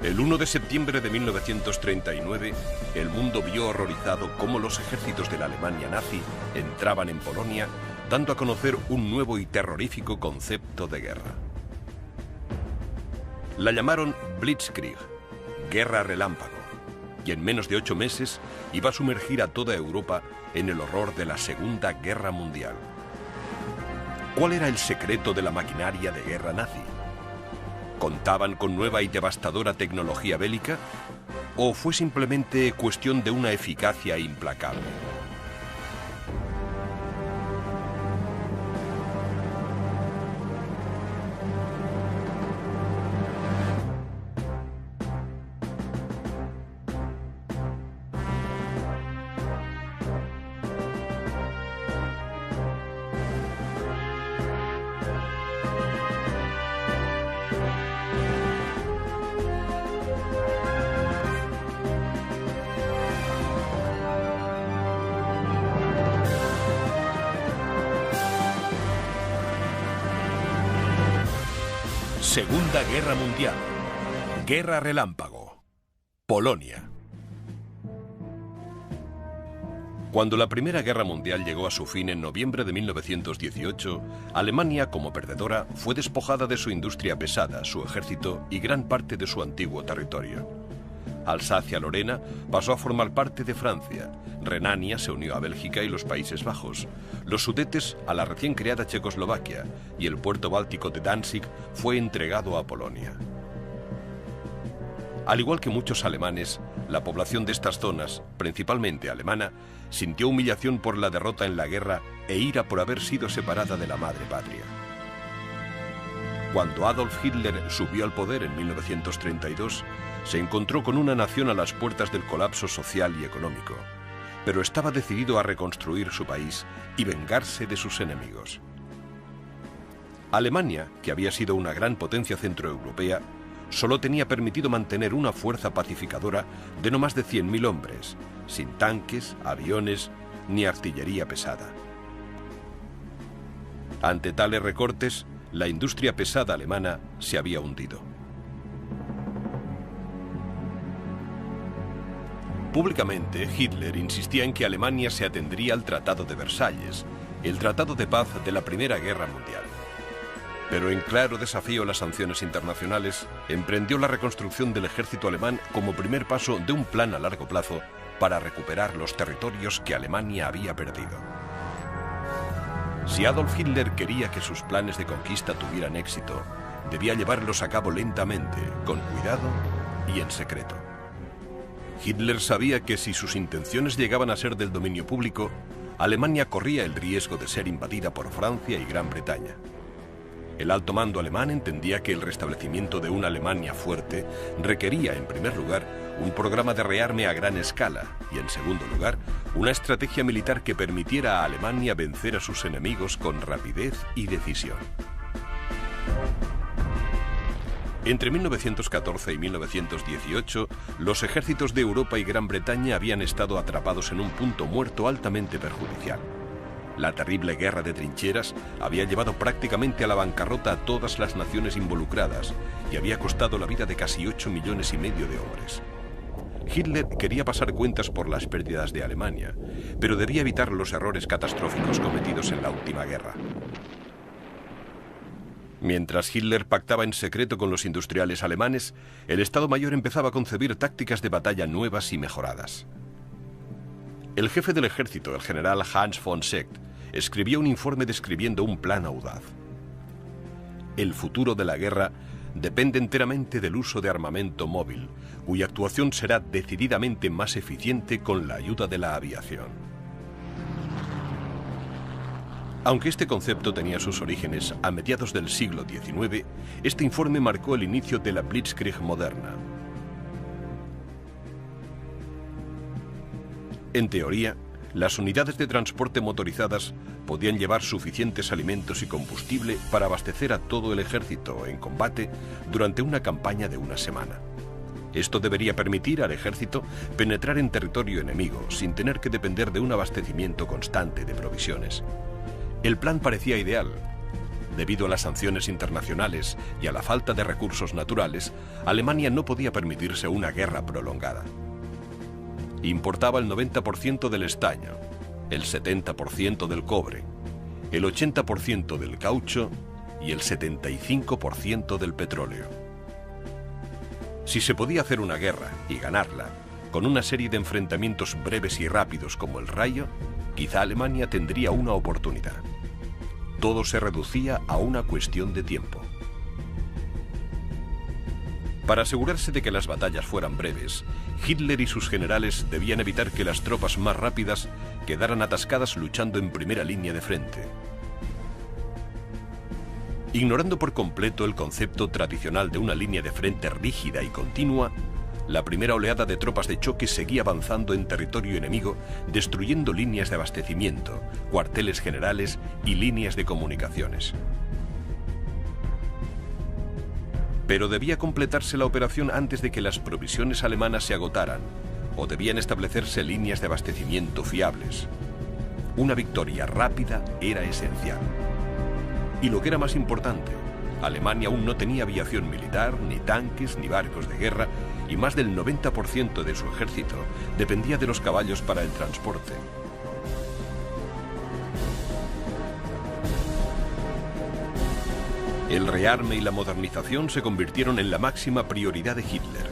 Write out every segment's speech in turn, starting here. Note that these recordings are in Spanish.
El 1 de septiembre de 1939, el mundo vio horrorizado cómo los ejércitos de la Alemania nazi entraban en Polonia, dando a conocer un nuevo y terrorífico concepto de guerra. La llamaron Blitzkrieg, guerra relámpago, y en menos de 8 meses iba a sumergir a toda Europa en el horror de la Segunda Guerra Mundial. ¿Cuál era el secreto de la maquinaria de guerra nazi? ¿Contaban con nueva y devastadora tecnología bélica? ¿O fue simplemente cuestión de una eficacia implacable? Segunda Guerra Mundial. Guerra relámpago. Polonia. Cuando la Primera Guerra Mundial llegó a su fin en noviembre de 1918, Alemania, como perdedora, fue despojada de su industria pesada, su ejército y gran parte de su antiguo territorio. Alsacia-Lorena pasó a formar parte de Francia, Renania se unió a Bélgica y los Países Bajos, los Sudetes a la recién creada Checoslovaquia y el puerto báltico de Danzig fue entregado a Polonia. Al igual que muchos alemanes, la población de estas zonas, principalmente alemana, sintió humillación por la derrota en la guerra e ira por haber sido separada de la madre patria. Cuando Adolf Hitler subió al poder en 1932, se encontró con una nación a las puertas del colapso social y económico, pero estaba decidido a reconstruir su país y vengarse de sus enemigos. Alemania, que había sido una gran potencia centroeuropea, solo tenía permitido mantener una fuerza pacificadora de no más de 100.000 hombres, sin tanques, aviones ni artillería pesada. Ante tales recortes, la industria pesada alemana se había hundido. Públicamente, Hitler insistía en que Alemania se atendría al Tratado de Versalles, el tratado de paz de la Primera Guerra Mundial. Pero en claro desafío a las sanciones internacionales, emprendió la reconstrucción del ejército alemán como primer paso de un plan a largo plazo para recuperar los territorios que Alemania había perdido. Si Adolf Hitler quería que sus planes de conquista tuvieran éxito, debía llevarlos a cabo lentamente, con cuidado y en secreto. Hitler sabía que si sus intenciones llegaban a ser del dominio público, Alemania corría el riesgo de ser invadida por Francia y Gran Bretaña. El alto mando alemán entendía que el restablecimiento de una Alemania fuerte requería, en primer lugar, un programa de rearme a gran escala y, en segundo lugar, una estrategia militar que permitiera a Alemania vencer a sus enemigos con rapidez y decisión. Entre 1914 y 1918, los ejércitos de Europa y Gran Bretaña habían estado atrapados en un punto muerto altamente perjudicial. La terrible guerra de trincheras había llevado prácticamente a la bancarrota a todas las naciones involucradas y había costado la vida de casi 8,5 millones de hombres. Hitler quería pasar cuentas por las pérdidas de Alemania, pero debía evitar los errores catastróficos cometidos en la última guerra. Mientras Hitler pactaba en secreto con los industriales alemanes, el Estado Mayor empezaba a concebir tácticas de batalla nuevas y mejoradas. El jefe del ejército, el general Hans von Seeckt, escribió un informe describiendo un plan audaz. El futuro de la guerra depende enteramente del uso de armamento móvil, cuya actuación será decididamente más eficiente con la ayuda de la aviación. Aunque este concepto tenía sus orígenes a mediados del siglo XIX, este informe marcó el inicio de la Blitzkrieg moderna. En teoría, las unidades de transporte motorizadas podían llevar suficientes alimentos y combustible para abastecer a todo el ejército en combate durante una campaña de una semana. Esto debería permitir al ejército penetrar en territorio enemigo sin tener que depender de un abastecimiento constante de provisiones. El plan parecía ideal, Debido a las sanciones internacionales y a la falta de recursos naturales, Alemania no podía permitirse una guerra prolongada. Importaba el 90% del estaño, el 70% del cobre, el 80% del caucho y el 75% del petróleo. Si se podía hacer una guerra y ganarla, con una serie de enfrentamientos breves y rápidos como el Rayo, quizá Alemania tendría una oportunidad. Todo se reducía a una cuestión de tiempo. Para asegurarse de que las batallas fueran breves, Hitler y sus generales debían evitar que las tropas más rápidas quedaran atascadas luchando en primera línea de frente. Ignorando por completo el concepto tradicional de una línea de frente rígida y continua, la primera oleada de tropas de choque seguía avanzando en territorio enemigo, destruyendo líneas de abastecimiento, cuarteles generales y líneas de comunicaciones. Pero debía completarse la operación antes de que las provisiones alemanas se agotaran, o debían establecerse líneas de abastecimiento fiables. Una victoria rápida era esencial. Y lo que era más importante, Alemania aún no tenía aviación militar, ni tanques, ni barcos de guerra, y más del 90% de su ejército dependía de los caballos para el transporte. El rearme y la modernización se convirtieron en la máxima prioridad de Hitler.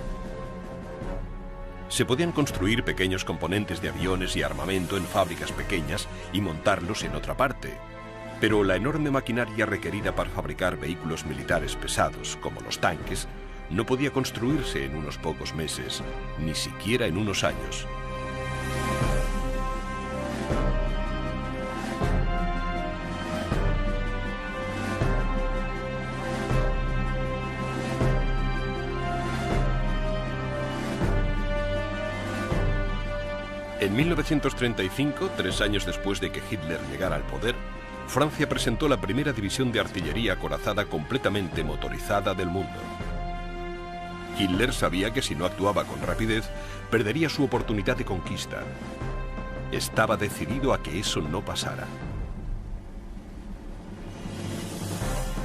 Se podían construir pequeños componentes de aviones y armamento en fábricas pequeñas y montarlos en otra parte, pero la enorme maquinaria requerida para fabricar vehículos militares pesados, como los tanques, no podía construirse en unos pocos meses, ni siquiera en unos años. En 1935, 3 años después de que Hitler llegara al poder, Francia presentó la primera división de artillería acorazada completamente motorizada del mundo. Hitler sabía que si no actuaba con rapidez, perdería su oportunidad de conquista. Estaba decidido a que eso no pasara.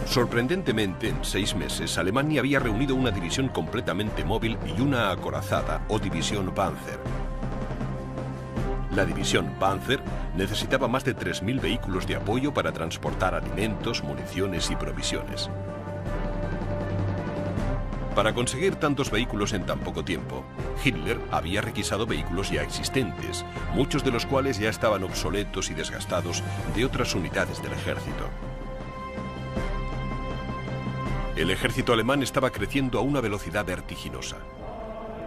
Sorprendentemente, en 6 meses, Alemania había reunido una división completamente móvil y una acorazada, o división Panzer. La división Panzer necesitaba más de 3.000 vehículos de apoyo para transportar alimentos, municiones y provisiones. Para conseguir tantos vehículos en tan poco tiempo, Hitler había requisado vehículos ya existentes, muchos de los cuales ya estaban obsoletos y desgastados de otras unidades del ejército. El ejército alemán estaba creciendo a una velocidad vertiginosa.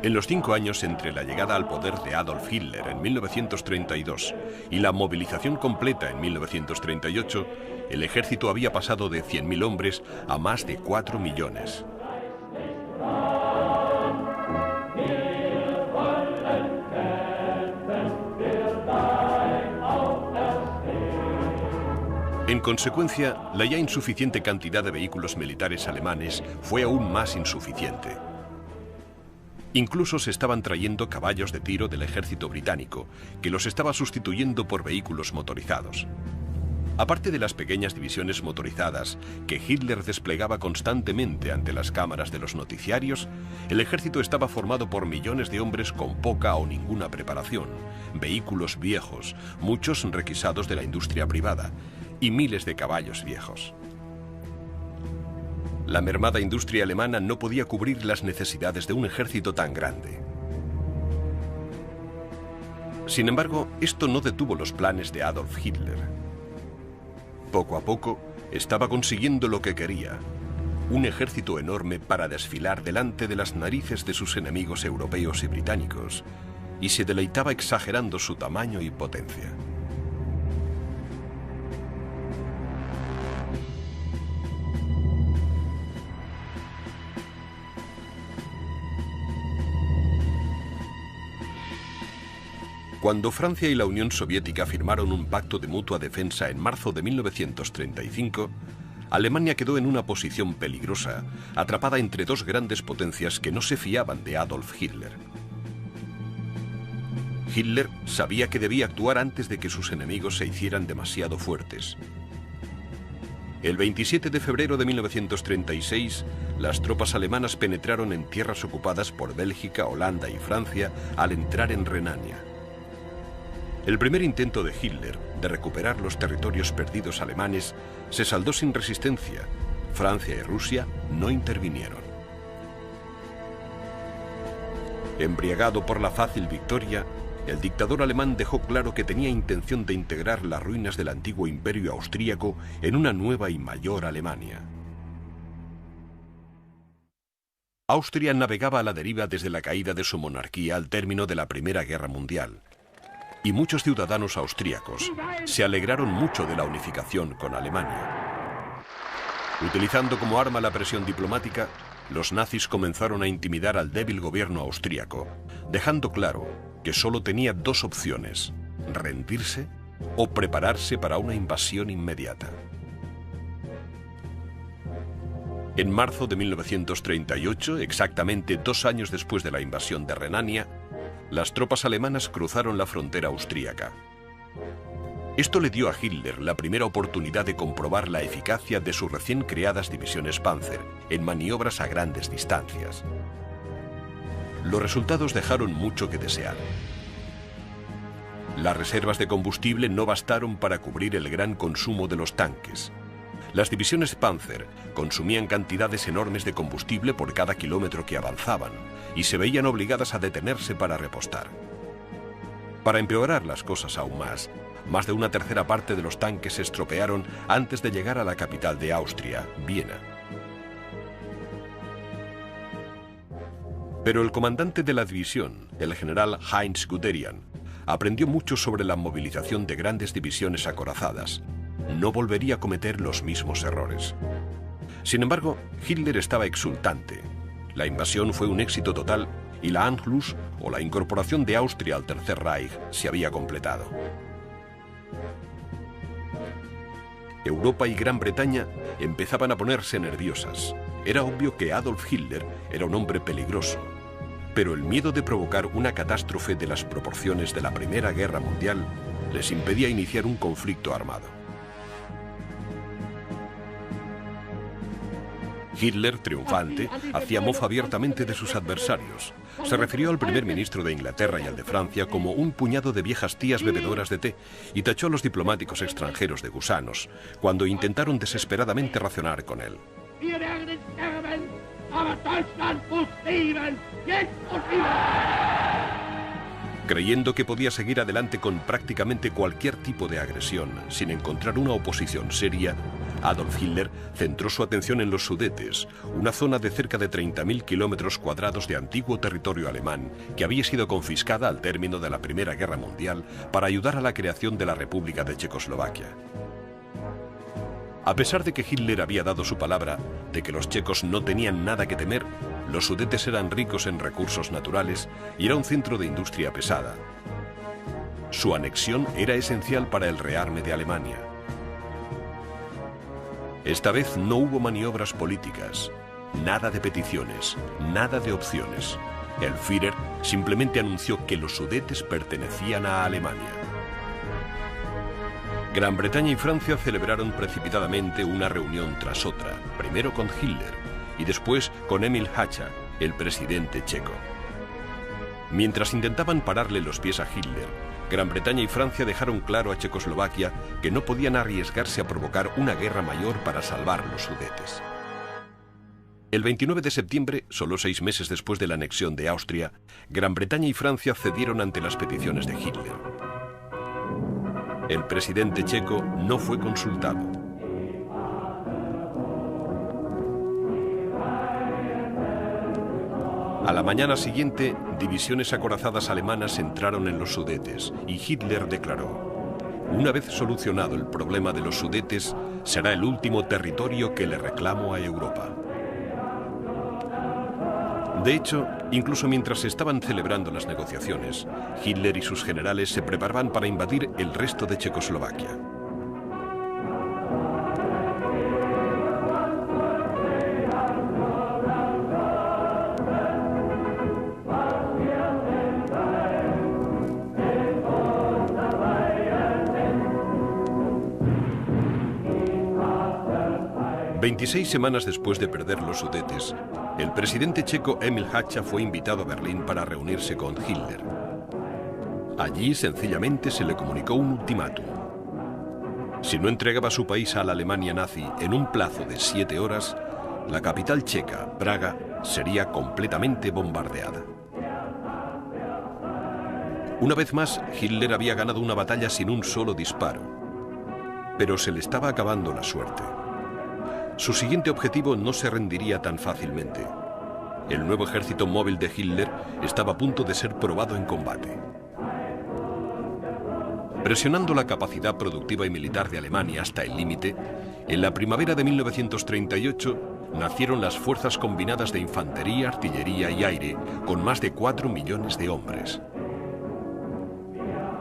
En los 5 años entre la llegada al poder de Adolf Hitler en 1932 y la movilización completa en 1938, el ejército había pasado de 100.000 hombres a más de 4 millones. En consecuencia, la ya insuficiente cantidad de vehículos militares alemanes fue aún más insuficiente. Incluso se estaban trayendo caballos de tiro del ejército británico, que los estaba sustituyendo por vehículos motorizados. Aparte de las pequeñas divisiones motorizadas que Hitler desplegaba constantemente ante las cámaras de los noticiarios, el ejército estaba formado por millones de hombres con poca o ninguna preparación, vehículos viejos, muchos requisados de la industria privada, y miles de caballos viejos. La mermada industria alemana no podía cubrir las necesidades de un ejército tan grande. Sin embargo, esto no detuvo los planes de Adolf Hitler. Poco a poco, estaba consiguiendo lo que quería: un ejército enorme para desfilar delante de las narices de sus enemigos europeos y británicos, y se deleitaba exagerando su tamaño y potencia. Cuando Francia y la Unión Soviética firmaron un pacto de mutua defensa en marzo de 1935, Alemania quedó en una posición peligrosa, atrapada entre dos grandes potencias que no se fiaban de Adolf Hitler. Hitler sabía que debía actuar antes de que sus enemigos se hicieran demasiado fuertes. El 27 de febrero de 1936, las tropas alemanas penetraron en tierras ocupadas por Bélgica, Holanda y Francia al entrar en Renania. El primer intento de Hitler de recuperar los territorios perdidos alemanes se saldó sin resistencia. Francia y Rusia no intervinieron. Embriagado por la fácil victoria, el dictador alemán dejó claro que tenía intención de integrar las ruinas del antiguo imperio austríaco en una nueva y mayor Alemania. Austria navegaba a la deriva desde la caída de su monarquía al término de la Primera Guerra Mundial, y muchos ciudadanos austríacos se alegraron mucho de la unificación con Alemania. Utilizando como arma la presión diplomática, los nazis comenzaron a intimidar al débil gobierno austríaco, dejando claro que solo tenía dos opciones: rendirse o prepararse para una invasión inmediata. En marzo de 1938, exactamente 2 años después de la invasión de Renania, las tropas alemanas cruzaron la frontera austríaca. Esto le dio a Hitler la primera oportunidad de comprobar la eficacia de sus recién creadas divisiones Panzer en maniobras a grandes distancias. Los resultados dejaron mucho que desear. Las reservas de combustible no bastaron para cubrir el gran consumo de los tanques. Las divisiones Panzer consumían cantidades enormes de combustible por cada kilómetro que avanzaban y se veían obligadas a detenerse para repostar. Para empeorar las cosas aún más de una tercera parte de los tanques se estropearon antes de llegar a la capital de Austria, Viena. Pero el comandante de la división, el general Heinz Guderian, aprendió mucho sobre la movilización de grandes divisiones acorazadas. No volvería a cometer los mismos errores. Sin embargo, Hitler estaba exultante. La invasión fue un éxito total y la Anschluss, o la incorporación de Austria al Tercer Reich, se había completado. Europa y Gran Bretaña empezaban a ponerse nerviosas. Era obvio que Adolf Hitler era un hombre peligroso, pero el miedo de provocar una catástrofe de las proporciones de la Primera Guerra Mundial les impedía iniciar un conflicto armado. Hitler, triunfante, hacía mofa abiertamente de sus adversarios. Se refirió al primer ministro de Inglaterra y al de Francia como un puñado de viejas tías bebedoras de té y tachó a los diplomáticos extranjeros de gusanos cuando intentaron desesperadamente razonar con él. Creyendo que podía seguir adelante con prácticamente cualquier tipo de agresión sin encontrar una oposición seria, Adolf Hitler centró su atención en los Sudetes, una zona de cerca de 30.000 kilómetros cuadrados de antiguo territorio alemán que había sido confiscada al término de la Primera Guerra Mundial para ayudar a la creación de la República de Checoslovaquia. A pesar de que Hitler había dado su palabra de que los checos no tenían nada que temer, los Sudetes eran ricos en recursos naturales y era un centro de industria pesada. Su anexión era esencial para el rearme de Alemania. Esta vez no hubo maniobras políticas, nada de peticiones, nada de opciones. El Führer simplemente anunció que los Sudetes pertenecían a Alemania. Gran Bretaña y Francia celebraron precipitadamente una reunión tras otra, primero con Hitler y después con Emil Hácha, el presidente checo. Mientras intentaban pararle los pies a Hitler, Gran Bretaña y Francia dejaron claro a Checoslovaquia que no podían arriesgarse a provocar una guerra mayor para salvar los Sudetes. El 29 de septiembre, solo 6 meses después de la anexión de Austria, Gran Bretaña y Francia cedieron ante las peticiones de Hitler. El presidente checo no fue consultado. A la mañana siguiente, divisiones acorazadas alemanas entraron en los Sudetes y Hitler declaró: una vez solucionado el problema de los Sudetes, será el último territorio que le reclamo a Europa. De hecho, incluso mientras se estaban celebrando las negociaciones, Hitler y sus generales se preparaban para invadir el resto de Checoslovaquia. 26 semanas después de perder los Sudetes, el presidente checo Emil Hácha fue invitado a Berlín para reunirse con Hitler. Allí sencillamente se le comunicó un ultimátum. Si no entregaba su país a la Alemania nazi en un plazo de 7 horas, la capital checa, Praga, sería completamente bombardeada. Una vez más, Hitler había ganado una batalla sin un solo disparo, pero se le estaba acabando la suerte. Su siguiente objetivo no se rendiría tan fácilmente. El nuevo ejército móvil de Hitler estaba a punto de ser probado en combate. Presionando la capacidad productiva y militar de Alemania hasta el límite, en la primavera de 1938 nacieron las Fuerzas Combinadas de Infantería, Artillería y Aire, con más de 4 millones de hombres.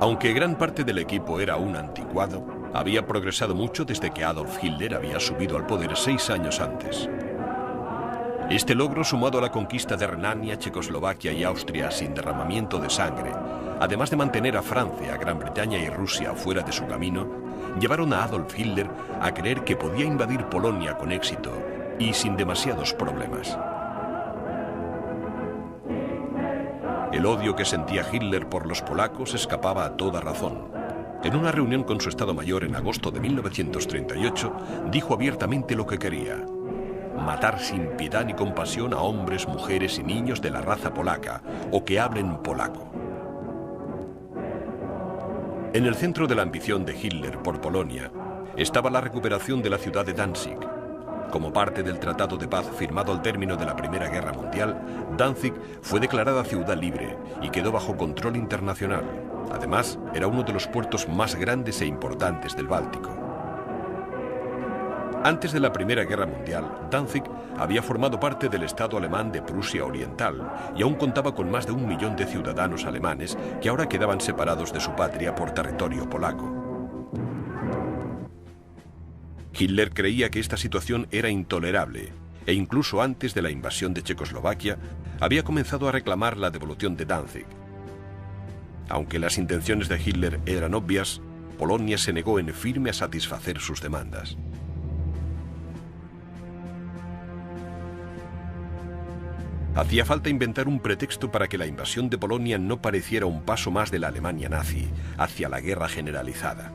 Aunque gran parte del equipo era un anticuado, había progresado mucho desde que Adolf Hitler había subido al poder 6 años antes. Este logro, sumado a la conquista de Renania, Checoslovaquia y Austria sin derramamiento de sangre, además de mantener a Francia, Gran Bretaña y Rusia fuera de su camino, llevaron a Adolf Hitler a creer que podía invadir Polonia con éxito y sin demasiados problemas. El odio que sentía Hitler por los polacos escapaba a toda razón. En una reunión con su Estado Mayor en agosto de 1938, dijo abiertamente lo que quería: matar sin piedad ni compasión a hombres, mujeres y niños de la raza polaca o que hablen polaco. En el centro de la ambición de Hitler por Polonia estaba la recuperación de la ciudad de Danzig. Como parte del Tratado de Paz firmado al término de la Primera Guerra Mundial, Danzig fue declarada ciudad libre y quedó bajo control internacional. Además, era uno de los puertos más grandes e importantes del Báltico. Antes de la Primera Guerra Mundial, Danzig había formado parte del Estado alemán de Prusia Oriental y aún contaba con más de 1 millón de ciudadanos alemanes que ahora quedaban separados de su patria por territorio polaco. Hitler creía que esta situación era intolerable e incluso antes de la invasión de Checoslovaquia había comenzado a reclamar la devolución de Danzig. Aunque las intenciones de Hitler eran obvias, Polonia se negó en firme a satisfacer sus demandas. Hacía falta inventar un pretexto para que la invasión de Polonia no pareciera un paso más de la Alemania nazi hacia la guerra generalizada.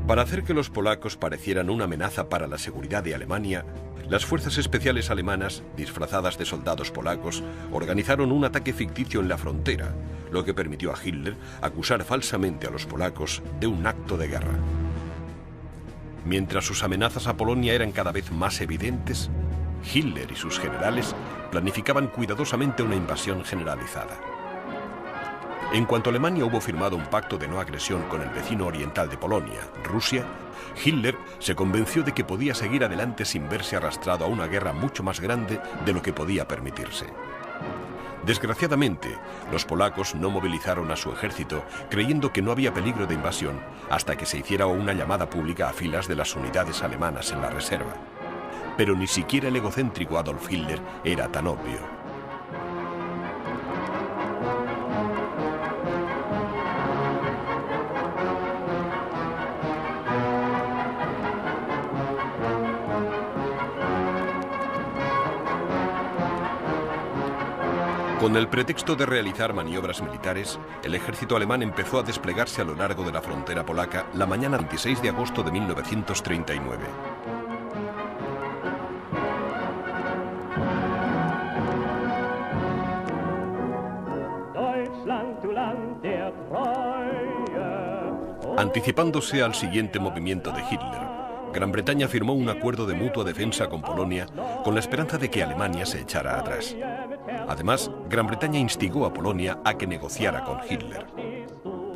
Para hacer que los polacos parecieran una amenaza para la seguridad de Alemania, las fuerzas especiales alemanas, disfrazadas de soldados polacos, organizaron un ataque ficticio en la frontera, lo que permitió a Hitler acusar falsamente a los polacos de un acto de guerra. Mientras sus amenazas a Polonia eran cada vez más evidentes, Hitler y sus generales planificaban cuidadosamente una invasión generalizada. En cuanto Alemania hubo firmado un pacto de no agresión con el vecino oriental de Polonia, Rusia, Hitler se convenció de que podía seguir adelante sin verse arrastrado a una guerra mucho más grande de lo que podía permitirse. Desgraciadamente, los polacos no movilizaron a su ejército creyendo que no había peligro de invasión hasta que se hiciera una llamada pública a filas de las unidades alemanas en la reserva. Pero ni siquiera el egocéntrico Adolf Hitler era tan obvio. Con el pretexto de realizar maniobras militares, el ejército alemán empezó a desplegarse a lo largo de la frontera polaca la mañana del 26 de agosto de 1939. Anticipándose al siguiente movimiento de Hitler, Gran Bretaña firmó un acuerdo de mutua defensa con Polonia con la esperanza de que Alemania se echara atrás. Además, Gran Bretaña instigó a Polonia a que negociara con Hitler.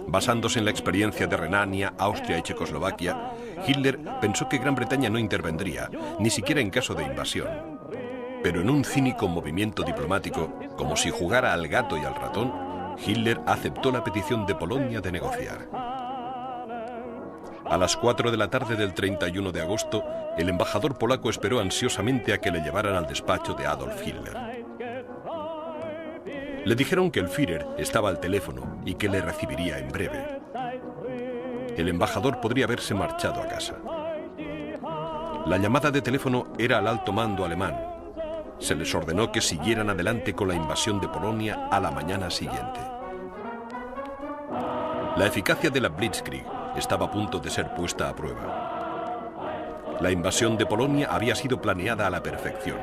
Basándose en la experiencia de Renania, Austria y Checoslovaquia, Hitler pensó que Gran Bretaña no intervendría, ni siquiera en caso de invasión. Pero en un cínico movimiento diplomático, como si jugara al gato y al ratón, Hitler aceptó la petición de Polonia de negociar. A las 4 de la tarde del 31 de agosto, el embajador polaco esperó ansiosamente a que le llevaran al despacho de Adolf Hitler. Le dijeron que el Führer estaba al teléfono y que le recibiría en breve. El embajador podría haberse marchado a casa. La llamada de teléfono era al alto mando alemán. Se les ordenó que siguieran adelante con la invasión de Polonia a la mañana siguiente. La eficacia de la Blitzkrieg estaba a punto de ser puesta a prueba. La invasión de Polonia había sido planeada a la perfección.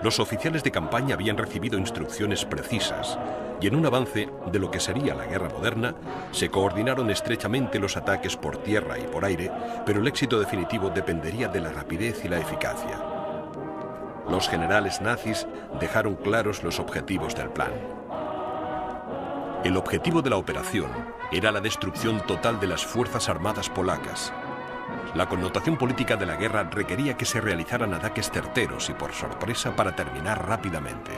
Los oficiales de campaña habían recibido instrucciones precisas y en un avance de lo que sería la guerra moderna, se coordinaron estrechamente los ataques por tierra y por aire, pero el éxito definitivo dependería de la rapidez y la eficacia. Los generales nazis dejaron claros los objetivos del plan. El objetivo de la operación era la destrucción total de las fuerzas armadas polacas. La connotación política de la guerra requería que se realizaran ataques certeros y por sorpresa para terminar rápidamente.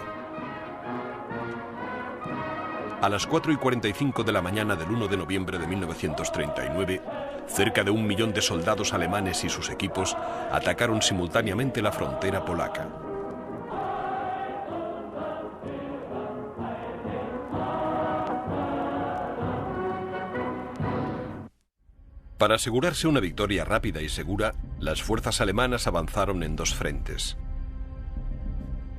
A las 4:45 de la mañana del 1 de noviembre de 1939, cerca de 1 millón de soldados alemanes y sus equipos atacaron simultáneamente la frontera polaca. Para asegurarse una victoria rápida y segura, las fuerzas alemanas avanzaron en dos frentes.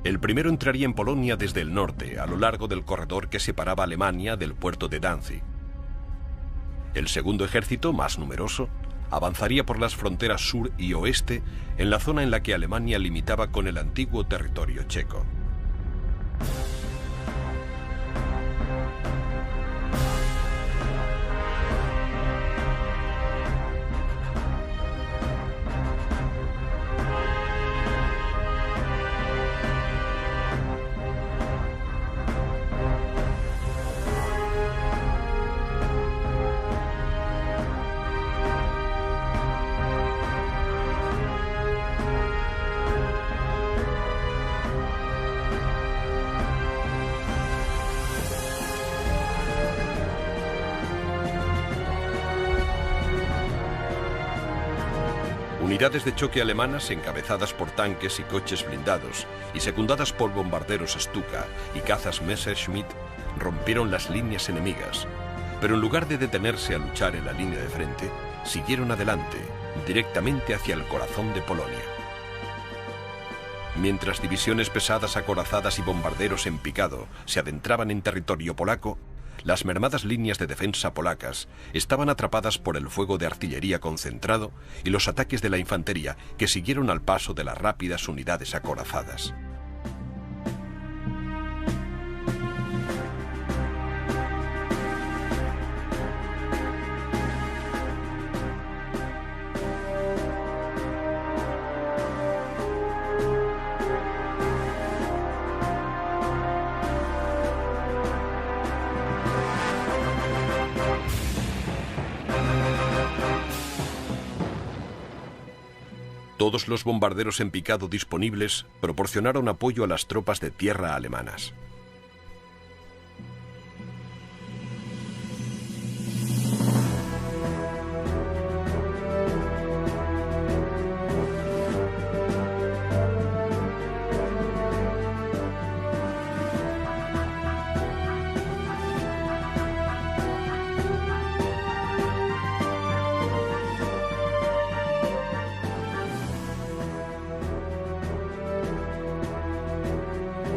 El primero entraría en Polonia desde el norte, a lo largo del corredor que separaba Alemania del puerto de Danzig. El segundo ejército, más numeroso, avanzaría por las fronteras sur y oeste, en la zona en la que Alemania limitaba con el antiguo territorio checo. Unidades de choque alemanas encabezadas por tanques y coches blindados y secundadas por bombarderos Stuka y cazas Messerschmitt rompieron las líneas enemigas, pero en lugar de detenerse a luchar en la línea de frente, siguieron adelante, directamente hacia el corazón de Polonia. Mientras divisiones pesadas acorazadas y bombarderos en picado se adentraban en territorio polaco, las mermadas líneas de defensa polacas estaban atrapadas por el fuego de artillería concentrado y los ataques de la infantería que siguieron al paso de las rápidas unidades acorazadas. Todos los bombarderos en picado disponibles proporcionaron apoyo a las tropas de tierra alemanas.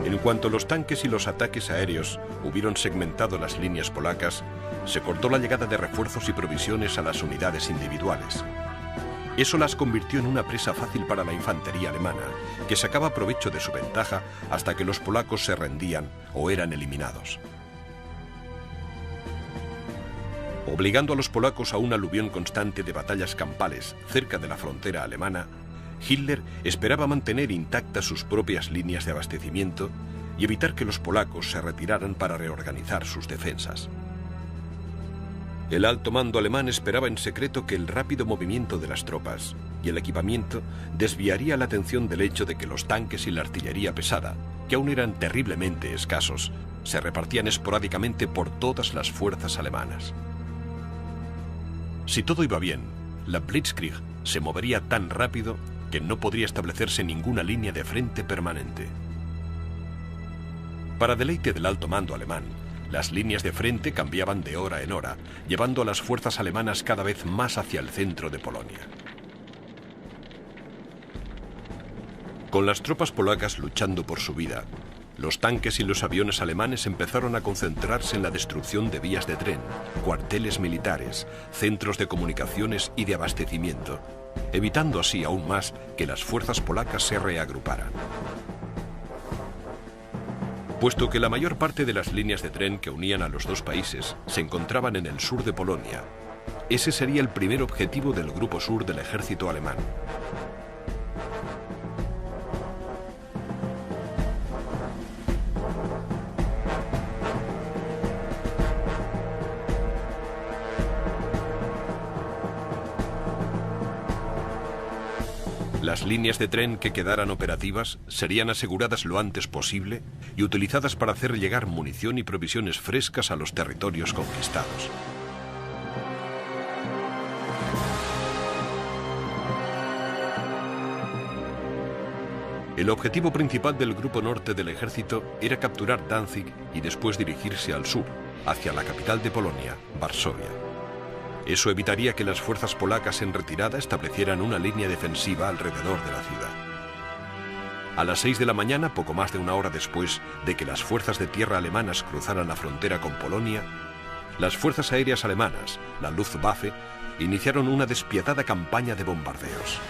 En cuanto los tanques y los ataques aéreos hubieron segmentado las líneas polacas, se cortó la llegada de refuerzos y provisiones a las unidades individuales. Eso las convirtió en una presa fácil para la infantería alemana, que sacaba provecho de su ventaja hasta que los polacos se rendían o eran eliminados. Obligando a los polacos a un aluvión constante de batallas campales cerca de la frontera alemana, Hitler esperaba mantener intactas sus propias líneas de abastecimiento y evitar que los polacos se retiraran para reorganizar sus defensas. El alto mando alemán esperaba en secreto que el rápido movimiento de las tropas y el equipamiento desviaría la atención del hecho de que los tanques y la artillería pesada, que aún eran terriblemente escasos, se repartían esporádicamente por todas las fuerzas alemanas. Si todo iba bien, la Blitzkrieg se movería tan rápido que no podría establecerse ninguna línea de frente permanente. Para deleite del alto mando alemán, las líneas de frente cambiaban de hora en hora, llevando a las fuerzas alemanas cada vez más hacia el centro de Polonia. Con las tropas polacas luchando por su vida, los tanques y los aviones alemanes empezaron a concentrarse en la destrucción de vías de tren, cuarteles militares, centros de comunicaciones y de abastecimiento, evitando así aún más que las fuerzas polacas se reagruparan. Puesto que la mayor parte de las líneas de tren que unían a los dos países se encontraban en el sur de Polonia, ese sería el primer objetivo del Grupo Sur del ejército alemán. Las líneas de tren que quedaran operativas serían aseguradas lo antes posible y utilizadas para hacer llegar munición y provisiones frescas a los territorios conquistados. El objetivo principal del Grupo Norte del ejército era capturar Danzig y después dirigirse al sur, hacia la capital de Polonia, Varsovia. Eso evitaría que las fuerzas polacas en retirada establecieran una línea defensiva alrededor de la ciudad. A las 6 de la mañana, poco más de una hora después de que las fuerzas de tierra alemanas cruzaran la frontera con Polonia, las fuerzas aéreas alemanas, la Luftwaffe, iniciaron una despiadada campaña de bombardeos.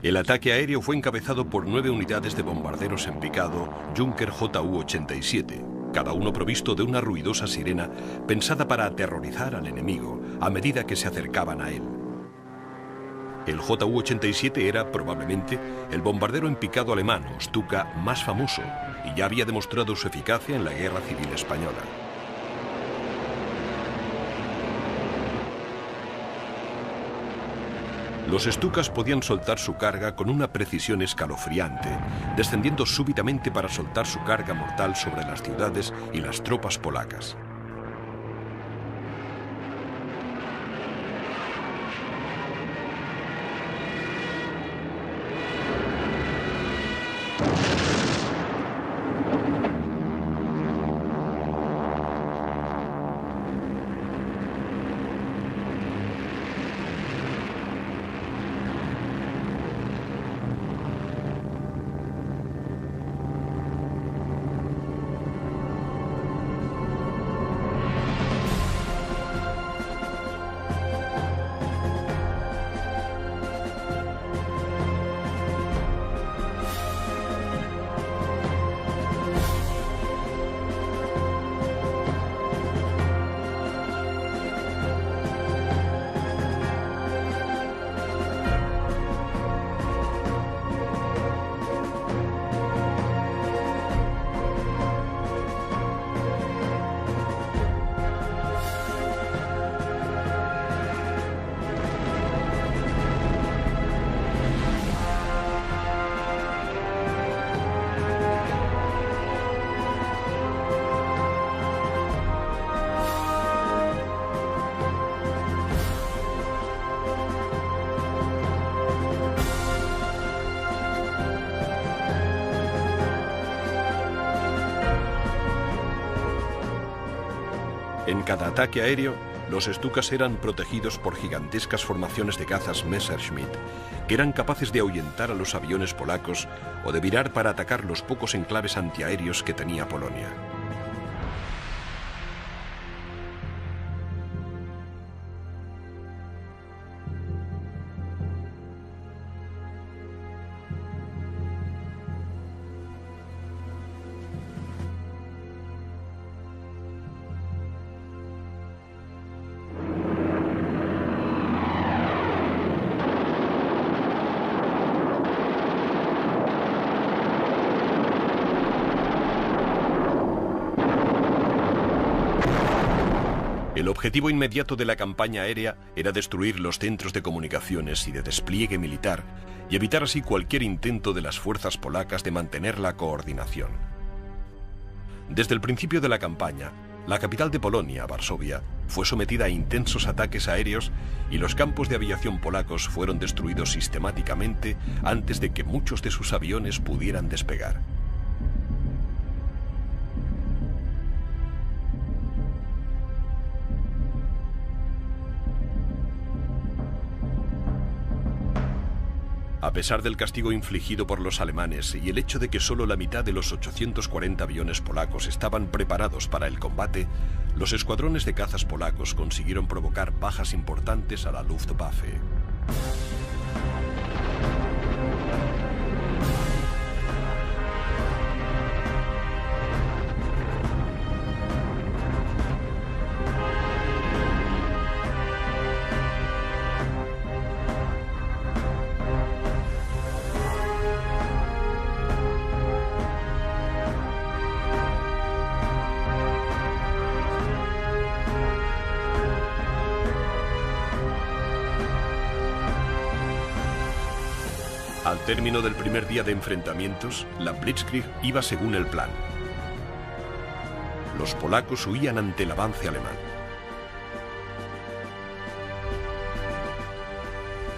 El ataque aéreo fue encabezado por 9 unidades de bombarderos en picado Junker Ju-87, cada uno provisto de una ruidosa sirena pensada para aterrorizar al enemigo a medida que se acercaban a él. El Ju-87 era, probablemente, el bombardero en picado alemán, o Stuka, más famoso, y ya había demostrado su eficacia en la Guerra Civil Española. Los Stukas podían soltar su carga con una precisión escalofriante, descendiendo súbitamente para soltar su carga mortal sobre las ciudades y las tropas polacas. En cada ataque aéreo, los Stukas eran protegidos por gigantescas formaciones de cazas Messerschmitt, que eran capaces de ahuyentar a los aviones polacos o de virar para atacar los pocos enclaves antiaéreos que tenía Polonia. El objetivo inmediato de la campaña aérea era destruir los centros de comunicaciones y de despliegue militar y evitar así cualquier intento de las fuerzas polacas de mantener la coordinación. Desde el principio de la campaña, la capital de Polonia, Varsovia, fue sometida a intensos ataques aéreos y los campos de aviación polacos fueron destruidos sistemáticamente antes de que muchos de sus aviones pudieran despegar. A pesar del castigo infligido por los alemanes y el hecho de que solo la mitad de los 840 aviones polacos estaban preparados para el combate, los escuadrones de cazas polacos consiguieron provocar bajas importantes a la Luftwaffe. Al término del primer día de enfrentamientos, la Blitzkrieg iba según el plan. Los polacos huían ante el avance alemán.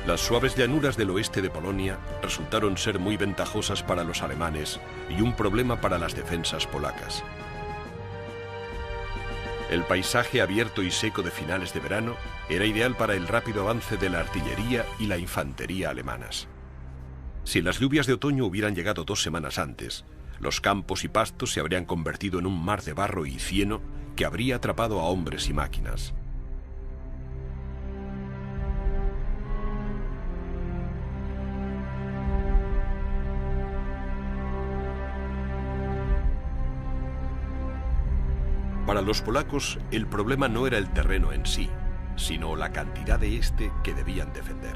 Las suaves llanuras del oeste de Polonia resultaron ser muy ventajosas para los alemanes y un problema para las defensas polacas. El paisaje abierto y seco de finales de verano era ideal para el rápido avance de la artillería y la infantería alemanas. Si las lluvias de otoño hubieran llegado 2 semanas antes, los campos y pastos se habrían convertido en un mar de barro y cieno que habría atrapado a hombres y máquinas. Para los polacos, el problema no era el terreno en sí, sino la cantidad de este que debían defender.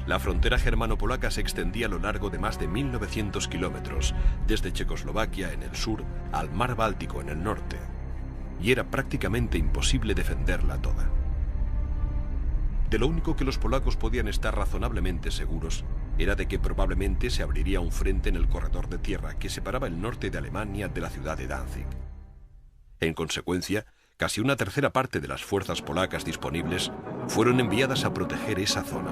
La frontera germano-polaca se extendía a lo largo de más de 1.900 kilómetros, desde Checoslovaquia en el sur al mar Báltico en el norte, y era prácticamente imposible defenderla toda. De lo único que los polacos podían estar razonablemente seguros era de que probablemente se abriría un frente en el corredor de tierra que separaba el norte de Alemania de la ciudad de Danzig. En consecuencia, casi una tercera parte de las fuerzas polacas disponibles fueron enviadas a proteger esa zona.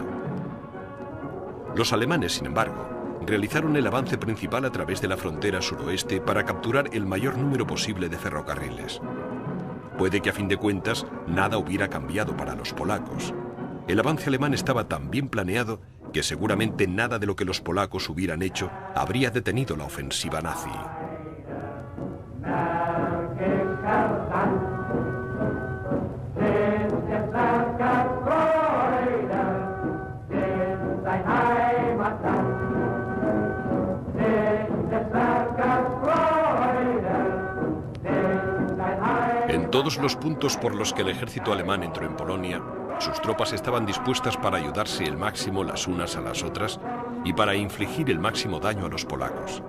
Los alemanes, sin embargo, realizaron el avance principal a través de la frontera suroeste para capturar el mayor número posible de ferrocarriles. Puede que a fin de cuentas nada hubiera cambiado para los polacos. El avance alemán estaba tan bien planeado que seguramente nada de lo que los polacos hubieran hecho habría detenido la ofensiva nazi. En todos los puntos por los que el ejército alemán entró en Polonia, sus tropas estaban dispuestas para ayudarse el máximo las unas a las otras y para infligir el máximo daño a los polacos.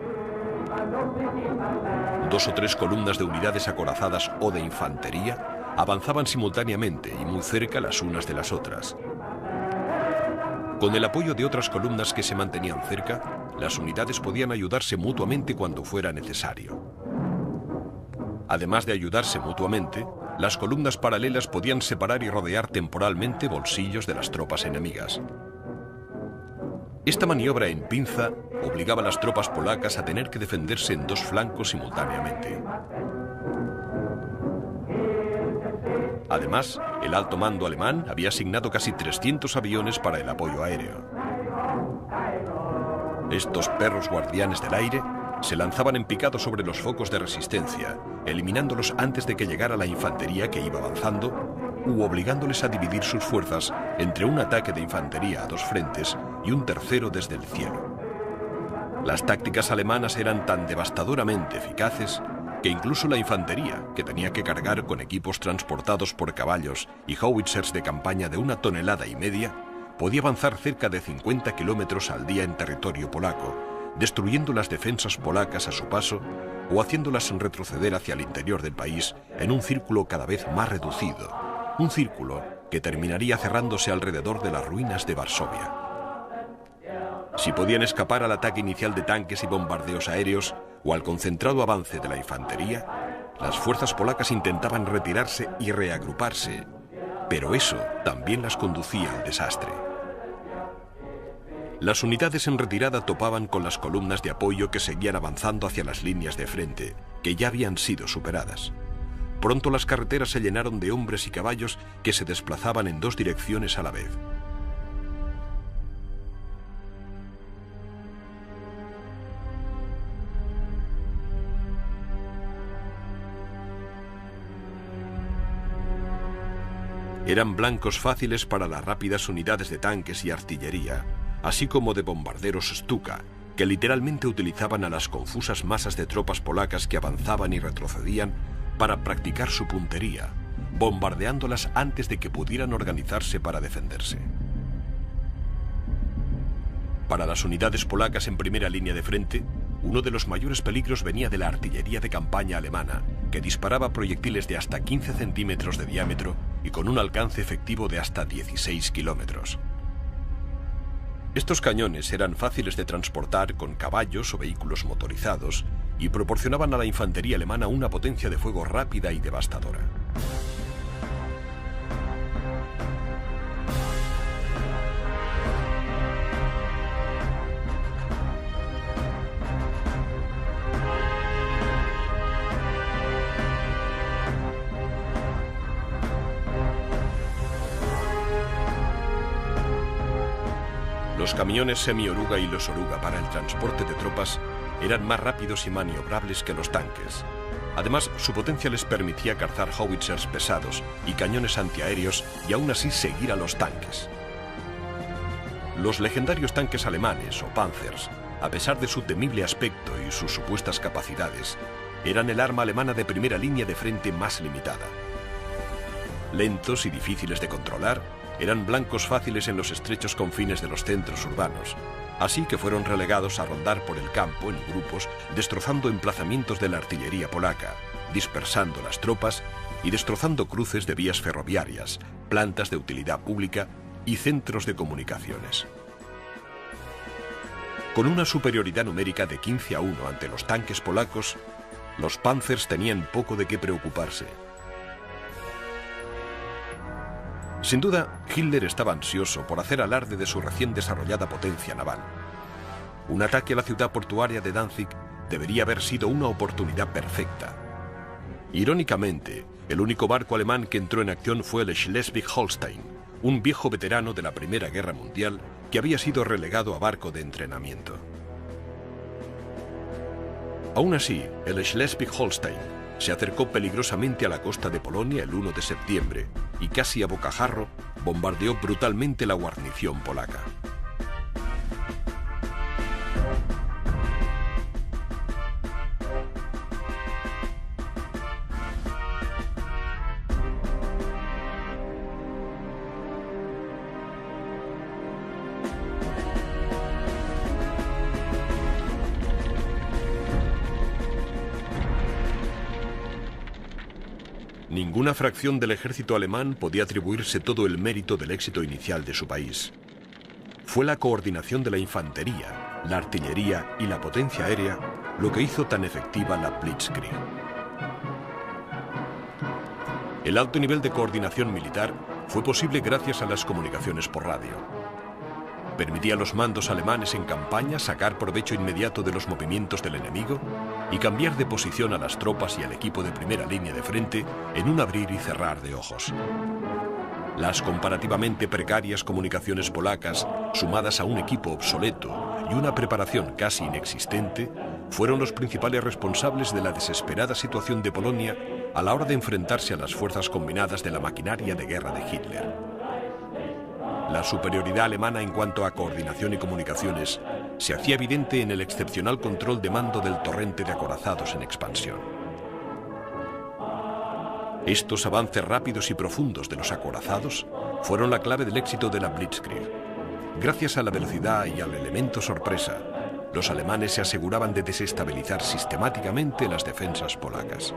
2 o 3 columnas de unidades acorazadas o de infantería avanzaban simultáneamente y muy cerca las unas de las otras. Con el apoyo de otras columnas que se mantenían cerca, las unidades podían ayudarse mutuamente cuando fuera necesario. Además de ayudarse mutuamente, las columnas paralelas podían separar y rodear temporalmente bolsillos de las tropas enemigas. Esta maniobra en pinza obligaba a las tropas polacas a tener que defenderse en 2 flancos simultáneamente. Además, el alto mando alemán había asignado casi 300 aviones para el apoyo aéreo. Estos perros guardianes del aire se lanzaban en picado sobre los focos de resistencia, eliminándolos antes de que llegara la infantería que iba avanzando, u obligándoles a dividir sus fuerzas entre un ataque de infantería a dos frentes y un tercero desde el cielo. Las tácticas alemanas eran tan devastadoramente eficaces que incluso la infantería, que tenía que cargar con equipos transportados por caballos y howitzers de campaña de 1,5 toneladas, podía avanzar cerca de 50 kilómetros al día en territorio polaco, destruyendo las defensas polacas a su paso o haciéndolas retroceder hacia el interior del país en un círculo cada vez más reducido, un círculo que terminaría cerrándose alrededor de las ruinas de Varsovia. Si podían escapar al ataque inicial de tanques y bombardeos aéreos o al concentrado avance de la infantería, las fuerzas polacas intentaban retirarse y reagruparse, pero eso también las conducía al desastre. Las unidades en retirada topaban con las columnas de apoyo que seguían avanzando hacia las líneas de frente, que ya habían sido superadas. Pronto las carreteras se llenaron de hombres y caballos que se desplazaban en dos direcciones a la vez. Eran blancos fáciles para las rápidas unidades de tanques y artillería, así como de bombarderos Stuka, que literalmente utilizaban a las confusas masas de tropas polacas que avanzaban y retrocedían para practicar su puntería, bombardeándolas antes de que pudieran organizarse para defenderse. Para las unidades polacas en primera línea de frente, uno de los mayores peligros venía de la artillería de campaña alemana, que disparaba proyectiles de hasta 15 centímetros de diámetro y con un alcance efectivo de hasta 16 kilómetros. Estos cañones eran fáciles de transportar con caballos o vehículos motorizados y proporcionaban a la infantería alemana una potencia de fuego rápida y devastadora. Los camiones semi-oruga y los oruga para el transporte de tropas eran más rápidos y maniobrables que los tanques. Además, su potencia les permitía cazar howitzers pesados y cañones antiaéreos y aún así seguir a los tanques. Los legendarios tanques alemanes o Panzers, a pesar de su temible aspecto y sus supuestas capacidades, eran el arma alemana de primera línea de frente más limitada. Lentos y difíciles de controlar, eran blancos fáciles en los estrechos confines de los centros urbanos, así que fueron relegados a rondar por el campo en grupos, destrozando emplazamientos de la artillería polaca, dispersando las tropas y destrozando cruces de vías ferroviarias, plantas de utilidad pública y centros de comunicaciones. Con una superioridad numérica de 15-1 ante los tanques polacos, los Panzers tenían poco de qué preocuparse. Sin duda, Hitler estaba ansioso por hacer alarde de su recién desarrollada potencia naval. Un ataque a la ciudad portuaria de Danzig debería haber sido una oportunidad perfecta. Irónicamente, el único barco alemán que entró en acción fue el Schleswig-Holstein, un viejo veterano de la Primera Guerra Mundial que había sido relegado a barco de entrenamiento. Aún así, el Schleswig-Holstein se acercó peligrosamente a la costa de Polonia el 1 de septiembre y casi a bocajarro bombardeó brutalmente la guarnición polaca. Ninguna fracción del ejército alemán podía atribuirse todo el mérito del éxito inicial de su país. Fue la coordinación de la infantería, la artillería y la potencia aérea lo que hizo tan efectiva la Blitzkrieg. El alto nivel de coordinación militar fue posible gracias a las comunicaciones por radio. Permitía a los mandos alemanes en campaña sacar provecho inmediato de los movimientos del enemigo y cambiar de posición a las tropas y al equipo de primera línea de frente en un abrir y cerrar de ojos. Las comparativamente precarias comunicaciones polacas, sumadas a un equipo obsoleto y una preparación casi inexistente, fueron los principales responsables de la desesperada situación de Polonia a la hora de enfrentarse a las fuerzas combinadas de la maquinaria de guerra de Hitler. La superioridad alemana en cuanto a coordinación y comunicaciones se hacía evidente en el excepcional control de mando del torrente de acorazados en expansión. Estos avances rápidos y profundos de los acorazados fueron la clave del éxito de la Blitzkrieg. Gracias a la velocidad y al elemento sorpresa, los alemanes se aseguraban de desestabilizar sistemáticamente las defensas polacas.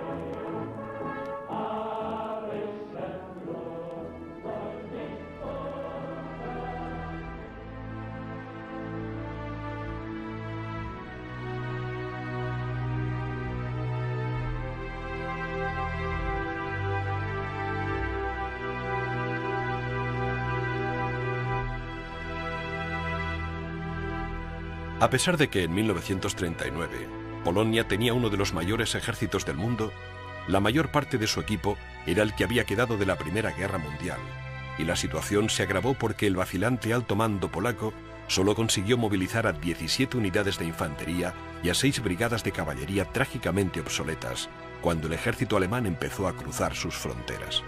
A pesar de que en 1939 Polonia tenía uno de los mayores ejércitos del mundo, la mayor parte de su equipo era el que había quedado de la Primera Guerra Mundial, y la situación se agravó porque el vacilante alto mando polaco solo consiguió movilizar a 17 unidades de infantería y a 6 brigadas de caballería trágicamente obsoletas cuando el ejército alemán empezó a cruzar sus fronteras.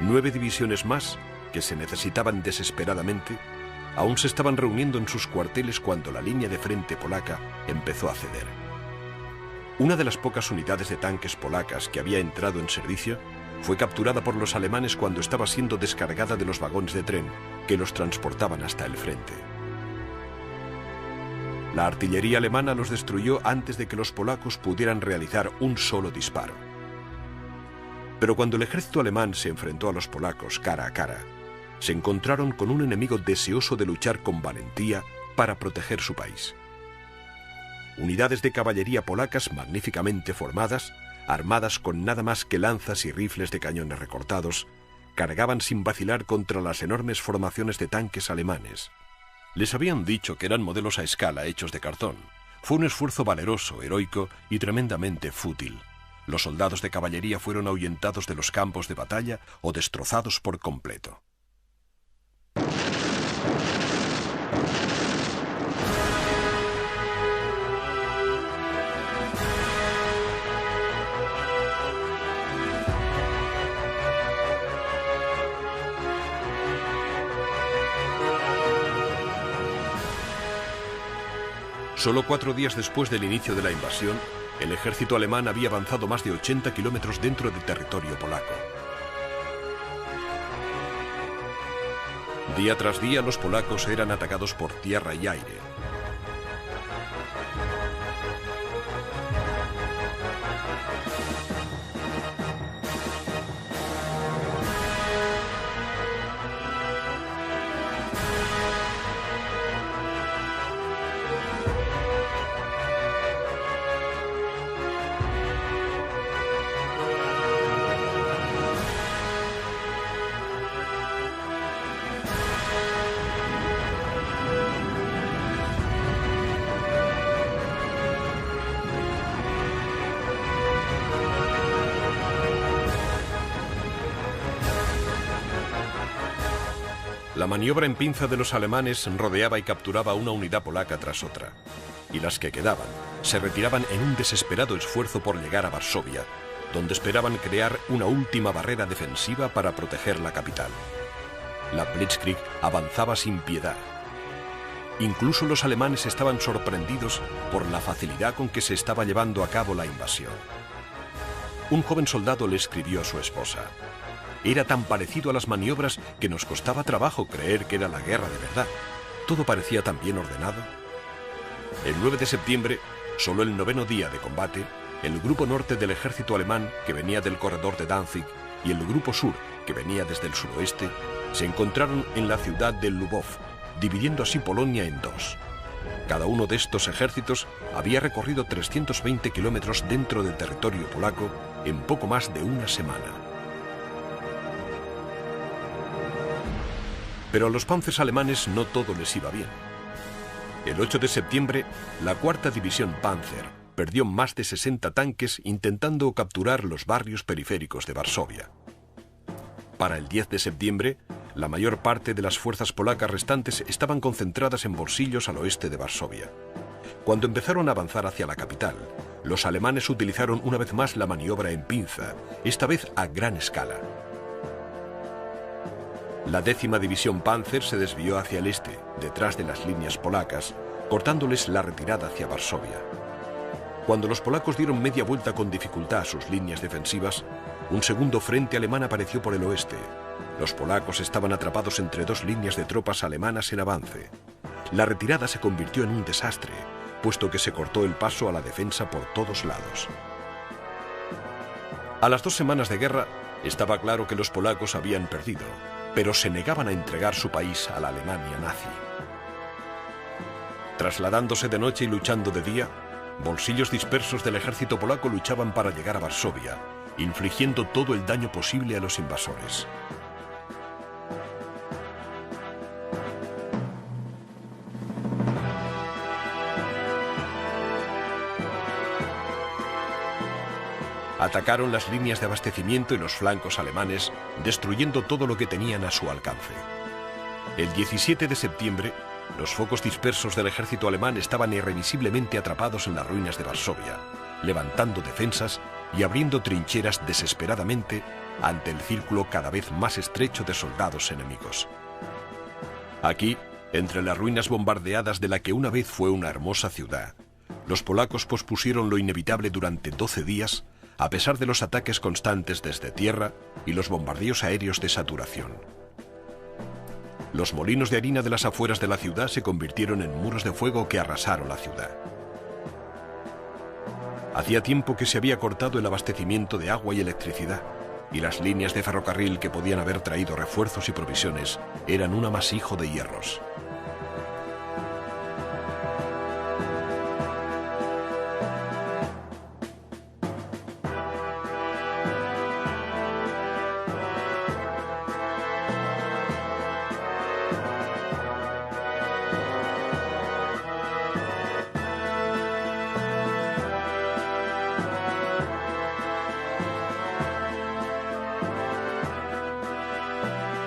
9 divisiones más, que se necesitaban desesperadamente, aún se estaban reuniendo en sus cuarteles cuando la línea de frente polaca empezó a ceder. Una de las pocas unidades de tanques polacas que había entrado en servicio fue capturada por los alemanes cuando estaba siendo descargada de los vagones de tren que los transportaban hasta el frente. La artillería alemana los destruyó antes de que los polacos pudieran realizar un solo disparo. Pero cuando el ejército alemán se enfrentó a los polacos cara a cara, se encontraron con un enemigo deseoso de luchar con valentía para proteger su país. Unidades de caballería polacas magníficamente formadas, armadas con nada más que lanzas y rifles de cañones recortados, cargaban sin vacilar contra las enormes formaciones de tanques alemanes. Les habían dicho que eran modelos a escala hechos de cartón. Fue un esfuerzo valeroso, heroico y tremendamente fútil. Los soldados de caballería fueron ahuyentados de los campos de batalla o destrozados por completo. Solo 4 días después del inicio de la invasión, el ejército alemán había avanzado más de 80 kilómetros dentro del territorio polaco. Día tras día los polacos eran atacados por tierra y aire. La maniobra en pinza de los alemanes rodeaba y capturaba una unidad polaca tras otra, y las que quedaban se retiraban en un desesperado esfuerzo por llegar a Varsovia, donde esperaban crear una última barrera defensiva para proteger la capital. La Blitzkrieg avanzaba sin piedad. Incluso los alemanes estaban sorprendidos por la facilidad con que se estaba llevando a cabo la invasión. Un joven soldado le escribió a su esposa: «Era tan parecido a las maniobras que nos costaba trabajo creer que era la guerra de verdad. Todo parecía tan bien ordenado». El 9 de septiembre, solo el 9º día de combate, el grupo norte del ejército alemán, que venía del corredor de Danzig, y el grupo sur, que venía desde el suroeste, se encontraron en la ciudad de Lubov, dividiendo así Polonia en dos. Cada uno de estos ejércitos había recorrido 320 kilómetros dentro del territorio polaco en poco más de una semana. Pero a los panzers alemanes no todo les iba bien. El 8 de septiembre, la cuarta división Panzer perdió más de 60 tanques intentando capturar los barrios periféricos de Varsovia. Para el 10 de septiembre, la mayor parte de las fuerzas polacas restantes estaban concentradas en Bolsillos al oeste de Varsovia. Cuando empezaron a avanzar hacia la capital, los alemanes utilizaron una vez más la maniobra en pinza, esta vez a gran escala. La 10ª división Panzer se desvió hacia el este, detrás de las líneas polacas, cortándoles la retirada hacia Varsovia. Cuando los polacos dieron media vuelta con dificultad a sus líneas defensivas, un segundo frente alemán apareció por el oeste. Los polacos estaban atrapados entre dos líneas de tropas alemanas en avance. La retirada se convirtió en un desastre, puesto que se cortó el paso a la defensa por todos lados. A las 2 semanas de guerra, estaba claro que los polacos habían perdido, pero se negaban a entregar su país a la Alemania nazi. Trasladándose de noche y luchando de día, bolsillos dispersos del ejército polaco luchaban para llegar a Varsovia, infligiendo todo el daño posible a los invasores. Atacaron las líneas de abastecimiento y los flancos alemanes, destruyendo todo lo que tenían a su alcance. El 17 de septiembre, los focos dispersos del ejército alemán estaban irremisiblemente atrapados en las ruinas de Varsovia, levantando defensas y abriendo trincheras desesperadamente ante el círculo cada vez más estrecho de soldados enemigos. Aquí, entre las ruinas bombardeadas de la que una vez fue una hermosa ciudad, los polacos pospusieron lo inevitable durante 12 días, a pesar de los ataques constantes desde tierra y los bombardeos aéreos de saturación. Los molinos de harina de las afueras de la ciudad se convirtieron en muros de fuego que arrasaron la ciudad. Hacía tiempo que se había cortado el abastecimiento de agua y electricidad, y las líneas de ferrocarril que podían haber traído refuerzos y provisiones eran un amasijo de hierros.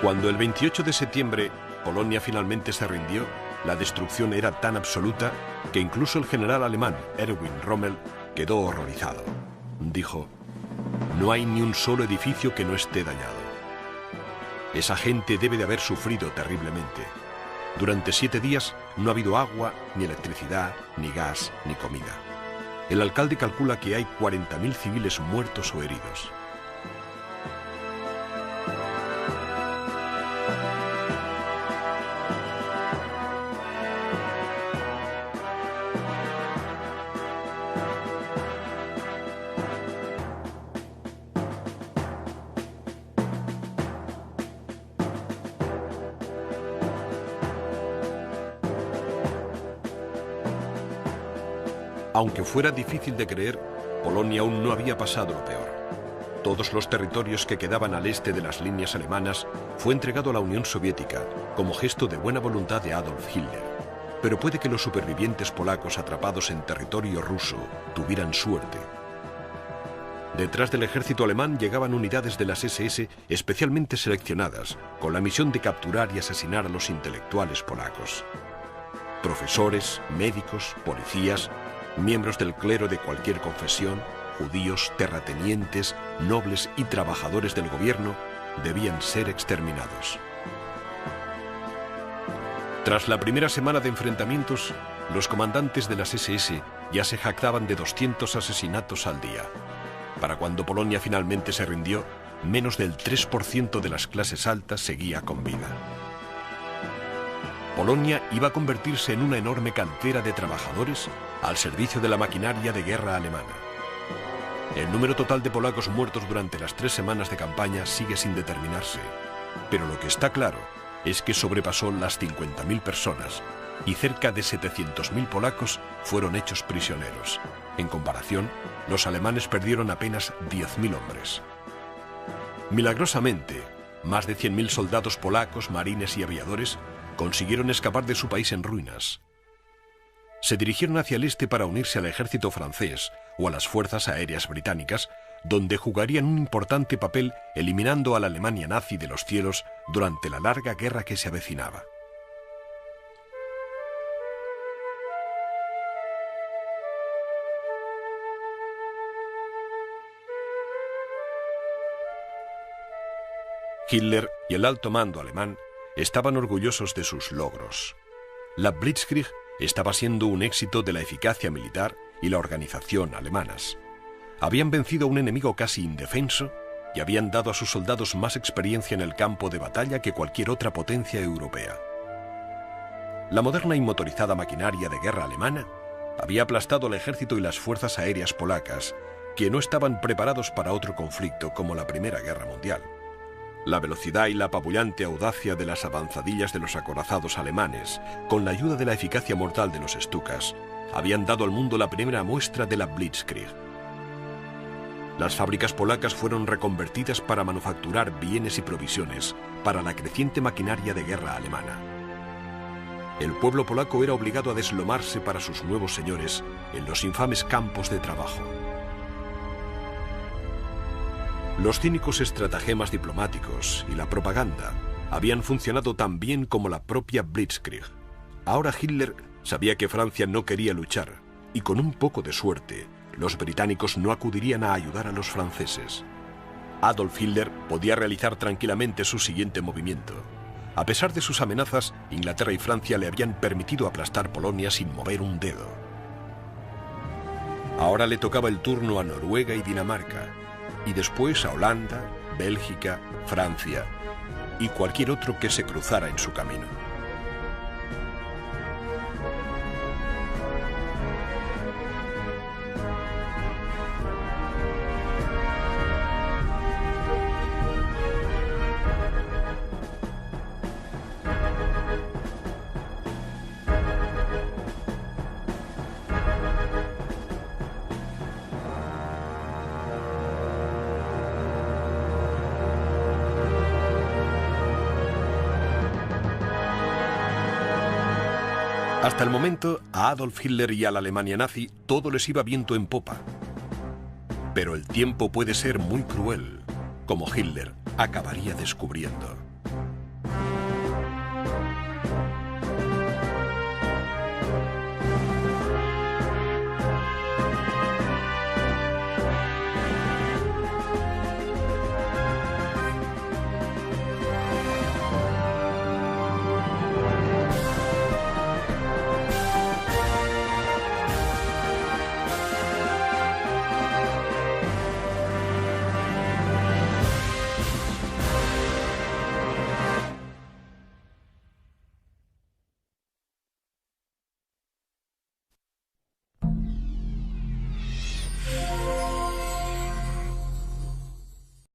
Cuando el 28 de septiembre Polonia finalmente se rindió, la destrucción era tan absoluta que incluso el general alemán Erwin Rommel quedó horrorizado. Dijo: "No hay ni un solo edificio que no esté dañado. Esa gente debe de haber sufrido terriblemente. Durante 7 días no ha habido agua, ni electricidad, ni gas, ni comida. El alcalde calcula que hay 40.000 civiles muertos o heridos". Aunque fuera difícil de creer, Polonia aún no había pasado lo peor. Todos los territorios que quedaban al este de las líneas alemanas fue entregado a la Unión Soviética como gesto de buena voluntad de Adolf Hitler. Pero puede que los supervivientes polacos atrapados en territorio ruso tuvieran suerte. Detrás del ejército alemán llegaban unidades de las SS especialmente seleccionadas, con la misión de capturar y asesinar a los intelectuales polacos. Profesores, médicos, policías, miembros del clero de cualquier confesión, judíos, terratenientes, nobles y trabajadores del gobierno debían ser exterminados. Tras la primera semana de enfrentamientos, los comandantes de las SS ya se jactaban de 200 asesinatos al día. Para cuando Polonia finalmente se rindió, menos del 3% de las clases altas seguía con vida. Polonia iba a convertirse en una enorme cantera de trabajadores al servicio de la maquinaria de guerra alemana. El número total de polacos muertos durante las 3 semanas de campaña sigue sin determinarse, pero lo que está claro es que sobrepasó las 50.000 personas y cerca de 700.000 polacos fueron hechos prisioneros. En comparación, los alemanes perdieron apenas 10.000 hombres. Milagrosamente, más de 100.000 soldados polacos, marines y aviadores consiguieron escapar de su país en ruinas. Se dirigieron hacia el este para unirse al ejército francés o a las fuerzas aéreas británicas, donde jugarían un importante papel eliminando a la Alemania nazi de los cielos durante la larga guerra que se avecinaba. Hitler y el alto mando alemán estaban orgullosos de sus logros. La Blitzkrieg estaba siendo un éxito de la eficacia militar y la organización alemanas. Habían vencido a un enemigo casi indefenso y habían dado a sus soldados más experiencia en el campo de batalla que cualquier otra potencia europea. La moderna y motorizada maquinaria de guerra alemana había aplastado al ejército y las fuerzas aéreas polacas, que no estaban preparados para otro conflicto como la Primera Guerra Mundial. La velocidad y la apabullante audacia de las avanzadillas de los acorazados alemanes, con la ayuda de la eficacia mortal de los Stukas, habían dado al mundo la primera muestra de la Blitzkrieg. Las fábricas polacas fueron reconvertidas para manufacturar bienes y provisiones para la creciente maquinaria de guerra alemana. El pueblo polaco era obligado a deslomarse para sus nuevos señores en los infames campos de trabajo. Los cínicos estratagemas diplomáticos y la propaganda habían funcionado tan bien como la propia Blitzkrieg. Ahora Hitler sabía que Francia no quería luchar y con un poco de suerte los británicos no acudirían a ayudar a los franceses. Adolf Hitler podía realizar tranquilamente su siguiente movimiento. A pesar de sus amenazas, Inglaterra y Francia le habían permitido aplastar Polonia sin mover un dedo. Ahora le tocaba el turno a Noruega y Dinamarca, y después a Holanda, Bélgica, Francia y cualquier otro que se cruzara en su camino. Hasta el momento, a Adolf Hitler y a la Alemania nazi todo les iba viento en popa. Pero el tiempo puede ser muy cruel, como Hitler acabaría descubriendo.